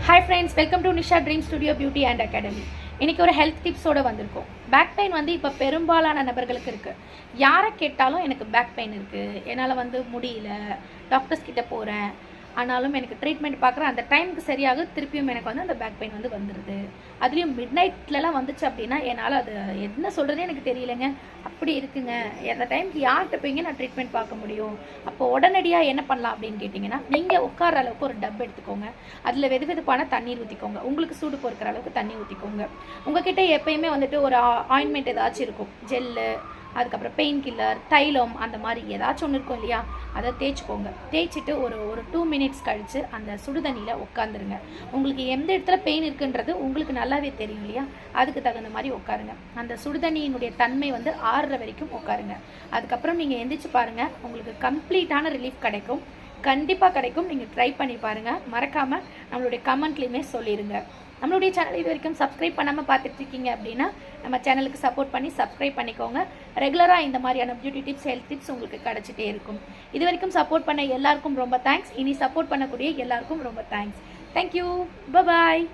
Hi friends, welcome to Nisha dream studio beauty and academy. இன்றைக்கி ஒரு health டிப்ஸோடு வந்திருக்கோம். Back pain இப்போ பெரும்பாலான நபர்களுக்கு இருக்குது. யாரை கேட்டாலும் எனக்கு பேக் பெயின் இருக்குது, என்னால் முடியல, டாக்டர்ஸ் கிட்டே போகிறேன், ஆனாலும் எனக்கு ட்ரீட்மெண்ட் பார்க்குறேன், அந்த டைமுக்கு சரியாக திருப்பியும் எனக்கு அந்த பேக் பெயின் வந்துடுது. அதுலேயும் மிட் நைட்லலாம் வந்துச்சு அப்படின்னா என்னால் அது என்ன சொல்கிறதே எனக்கு தெரியலைங்க, அப்படி இருக்குங்க. அந்த டைமுக்கு யார்கிட்ட போய்ங்க நான் ட்ரீட்மெண்ட் பார்க்க முடியும்? அப்போ உடனடியாக என்ன பண்ணலாம் அப்படின்னு கேட்டிங்கன்னா, நீங்கள் உட்கார அளவுக்கு ஒரு டப் எடுத்துக்கோங்க. அதில் வெது வெதுப்பான தண்ணீர் ஊற்றிக்கோங்க. உங்களுக்கு சூடு பொறுக்கிற அளவுக்கு தண்ணி ஊற்றிக்கோங்க. உங்ககிட்ட எப்பயுமே ஒரு ஆயின்மெண்ட் ஏதாச்சும் இருக்கும், ஜெல்லு, அதுக்கப்புறம் பெயின் கில்லர், தைலம், அந்த மாதிரி ஏதாச்சும் ஒன்று இருக்கும் இல்லையா, அதை தேய்ச்சிக்கோங்க. தேய்ச்சிட்டு ஒரு 2 மினிட்ஸ் கழித்து அந்த சுடுதண்ணியில் உட்காந்துருங்க. உங்களுக்கு எந்த இடத்துல பெயின் இருக்குன்றது உங்களுக்கு நல்லாவே தெரியும் இல்லையா, அதுக்கு தகுந்த மாதிரி உட்காருங்க. அந்த சுடுதண்ணியினுடைய தன்மை ஆறுற வரைக்கும் உட்காருங்க. அதுக்கப்புறம் நீங்கள் எந்திரிச்சு பாருங்கள், உங்களுக்கு கம்ப்ளீட்டான ரிலீஃப் கிடைக்கும். கண்டிப்பாக கிடைக்கும். நீங்கள் ட்ரை பண்ணி பாருங்கள். மறக்காமல் நம்மளுடைய கமெண்ட்லேயுமே சொல்லிடுங்க. நம்மளுடைய சேனல் இது வரைக்கும் சப்ஸ்கிரைப் பண்ணாமல் பார்த்துட்டு இருக்கீங்க அப்படின்னா நம்ம சேனலுக்கு சப்போர்ட் பண்ணி சப்ஸ்கிரைப் பண்ணிக்கோங்க. ரெகுலராக இந்த மாதிரியான பியூட்டி டிப்ஸ், ஹெல்த் டிப்ஸ் உங்களுக்கு கிடச்சிட்டே இருக்கும். இது வரைக்கும் சப்போர்ட் பண்ண எல்லாருக்கும் ரொம்ப தேங்க்ஸ். இனி சப்போர்ட் பண்ணக்கூடிய எல்லாருக்கும் ரொம்ப தேங்க்ஸ். தேங்க்யூ. பாய்.